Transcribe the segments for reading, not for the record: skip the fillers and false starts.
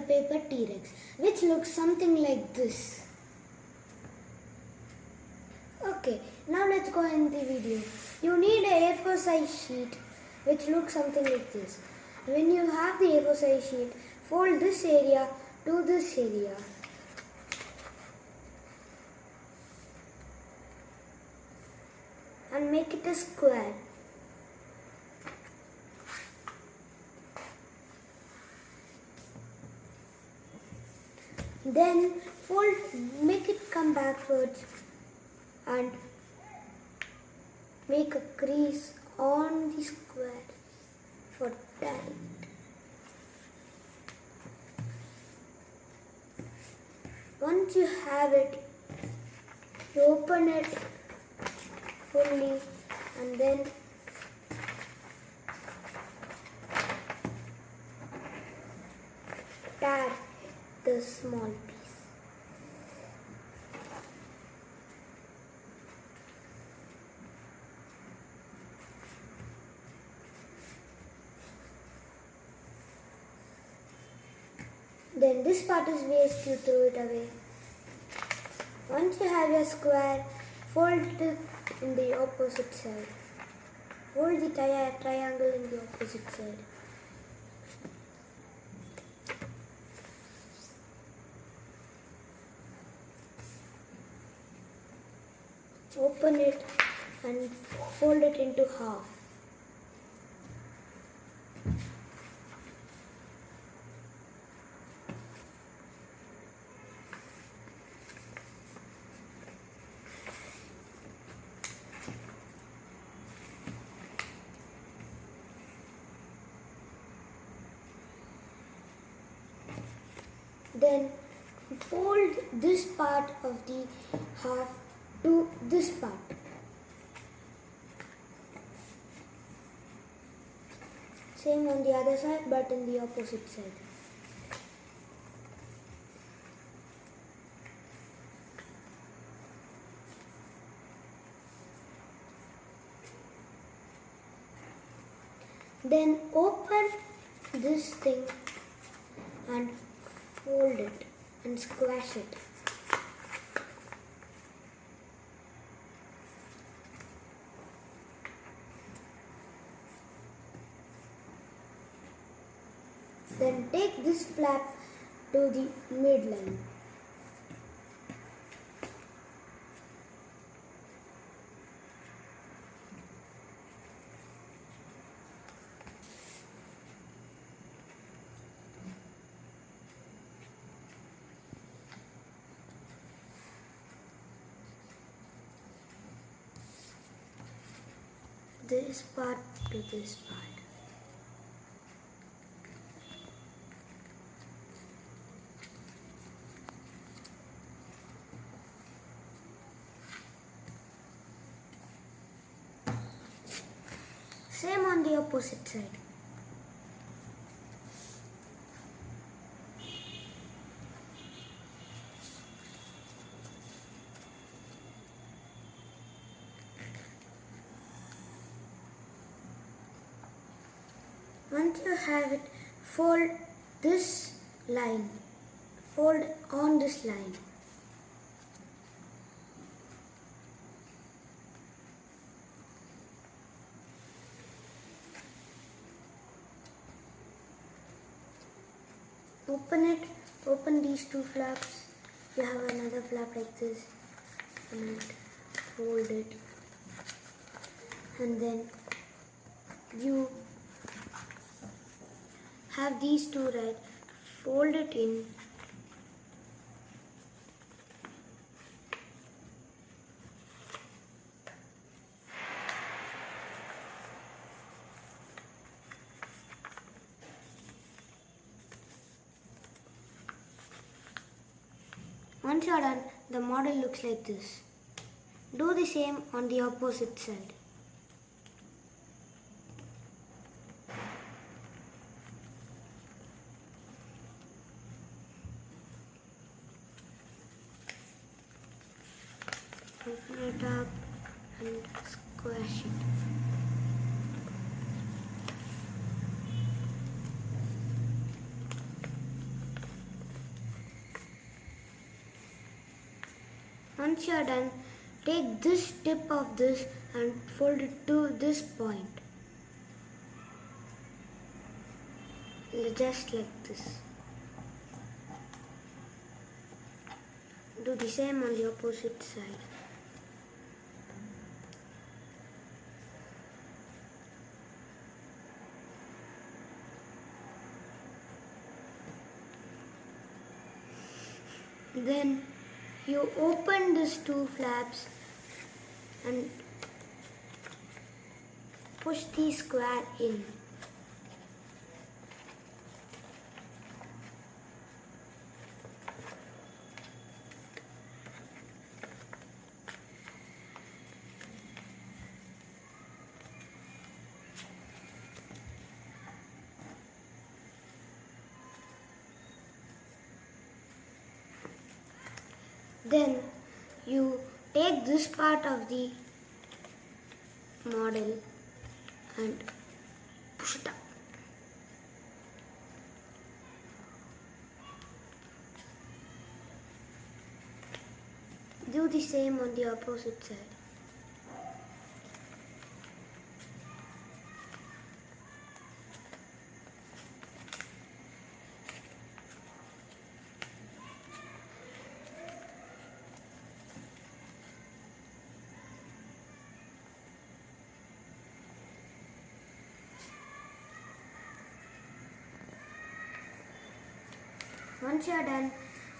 Paper T-Rex, which looks something like this. Okay, now let's go in the video. You need a A4 size sheet which looks something like this. When you have the A4 size sheet, fold this area to this area. And make it a square. Then make it come backwards and make a crease on the square for tight. Once you have it, you open it fully and then tear the small piece. Then this part is waste, you throw it away. Once you have your square, fold it in the opposite side. Fold the triangle in the opposite side. Open it and fold it into half. Then fold this part of the half to this part. Same on the other side but in the opposite side. Then open this thing and fold it and squash it. Then take this flap to the midline. This part to this part. Same on the opposite side. Once you have it, fold this line. Fold on this line. Open these two flaps. You have another flap like this and fold it, and then you have these two, right? Fold it in. Once you are done, the model looks like this. Do the same on the opposite side. Open it up and squash it. Once you are done, take this tip of this and fold it to this point. Just like this. Do the same on the opposite side. Then you open these two flaps and push the square in. Then you take this part of the model and push it up. Do the same on the opposite side. Once you are done,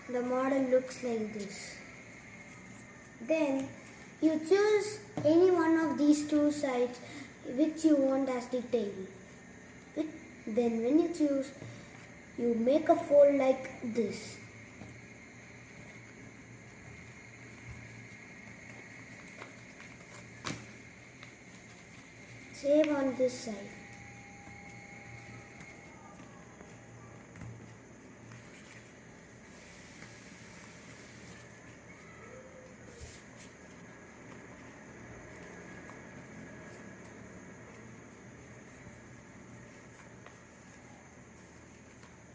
the model looks like this. Then you choose any one of these two sides which you want as the tail. Then when you choose, you make a fold like this. Same on this side.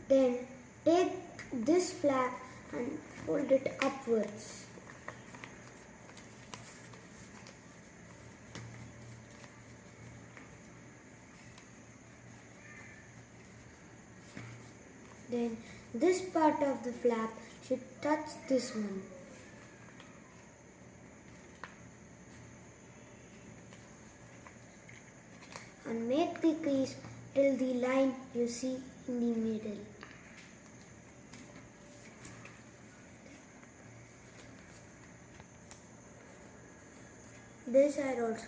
Then take this flap and fold it upwards. Then this part of the flap should touch this one. And make the crease till the line you see in the middle. This side also.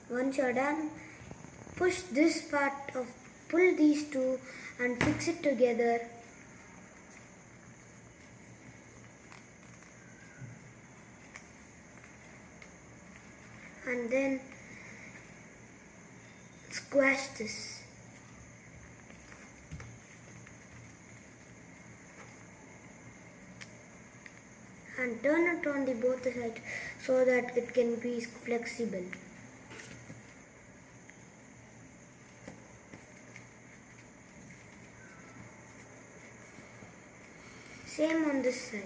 Once you are done, pull these two and fix it together. And then squash this. And turn it on the both sides so that it can be flexible. Same on this side.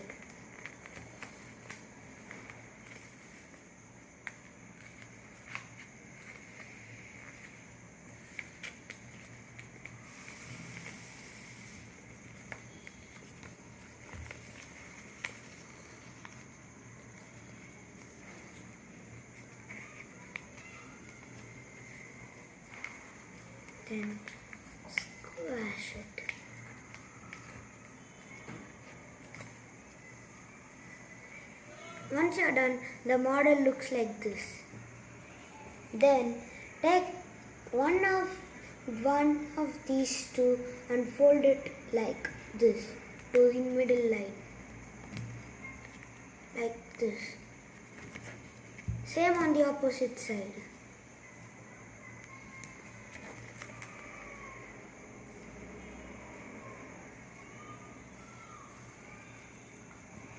Then squash it. Once you're done, the model looks like this. Then take one of these two and fold it like this to the middle line. Like this. Same on the opposite side.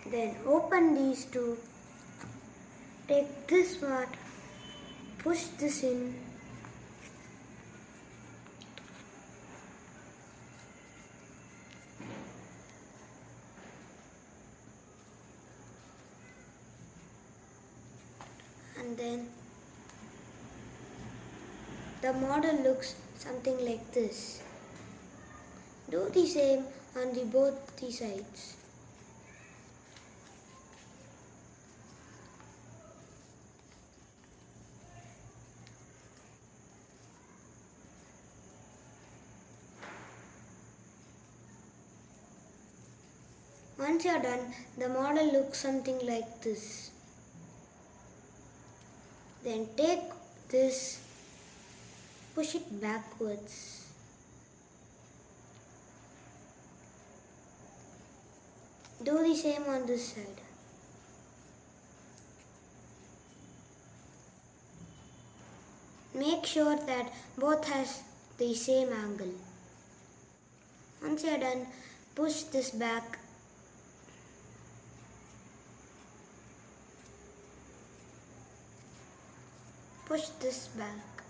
Then open these two, take this part, push this in, and then the model looks something like this. Do the same on both the sides. Once you are done, the model looks something like this. Then take this, push it backwards. Do the same on this side. Make sure that both has the same angle. Once you are done, push this back. Push this back.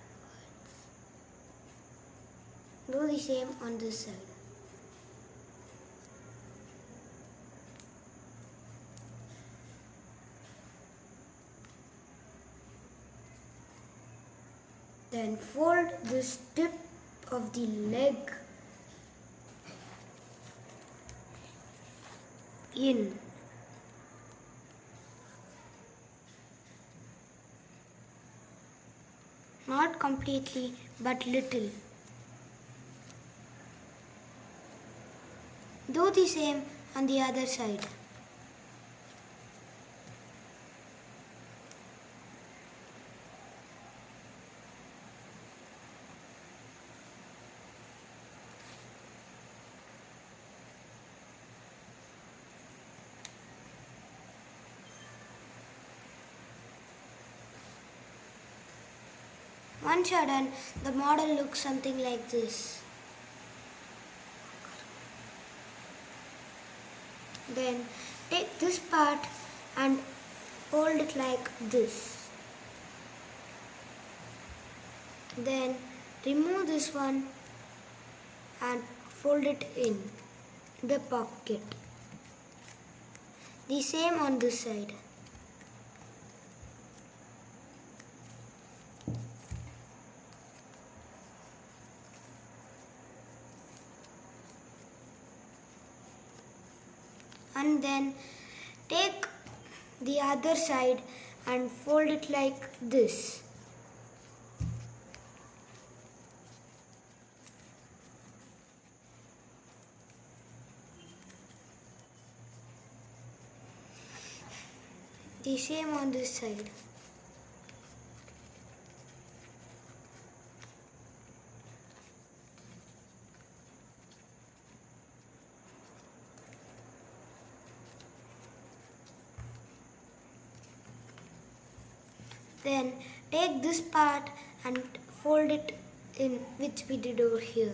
Do the same on this side. Then fold this tip of the leg in. Not completely, but little. Do the same on the other side. Once you are done, the model looks something like this. Then take this part and hold it like this. Then remove this one and fold it in the pocket. The same on this side. And then take the other side and fold it like this. The same on this side. Then take this part and fold it in, which we did over here.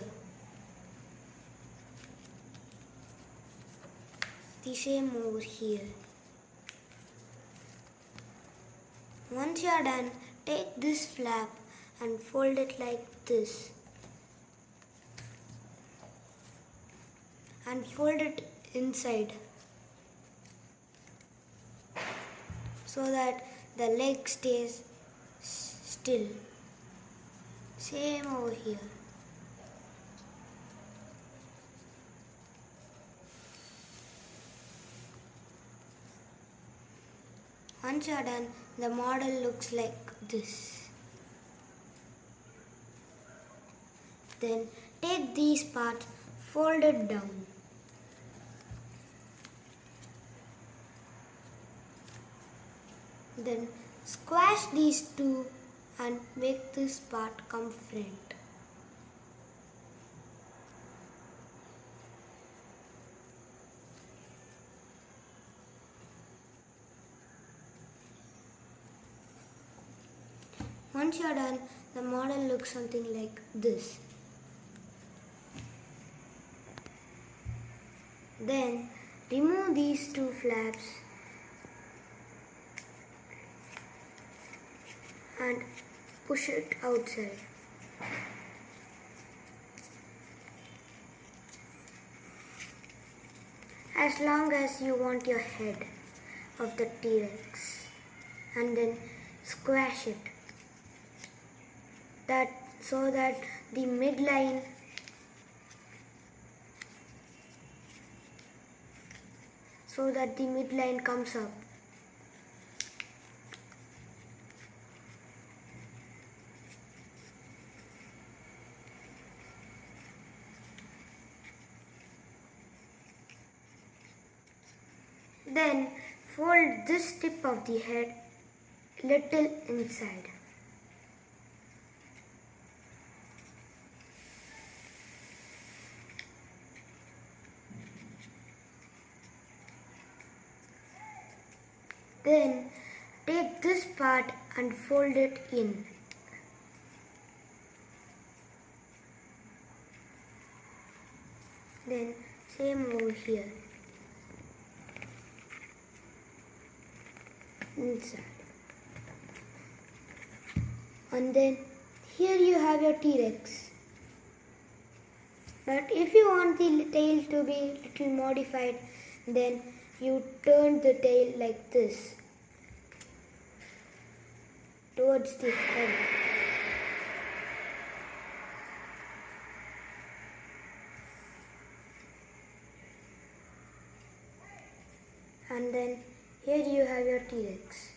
The same over here. Once you are done, take this flap and fold it like this. And fold it inside so that the leg stays still. Same over here. Once you are done, the model looks like this. Then take these parts, fold it down. Then squash these two and make this part come front. Once you are done, the model looks something like this. Then remove these two flaps and push it outside. As long as you want your head of the T-Rex. And then squash it so that the midline comes up. Then fold this tip of the head little inside. Then take this part and fold it in. Then same over here. Inside. And then here you have your T-Rex. But if you want the tail to be little modified, then you turn the tail like this towards the head. And then here you have your T-Rex.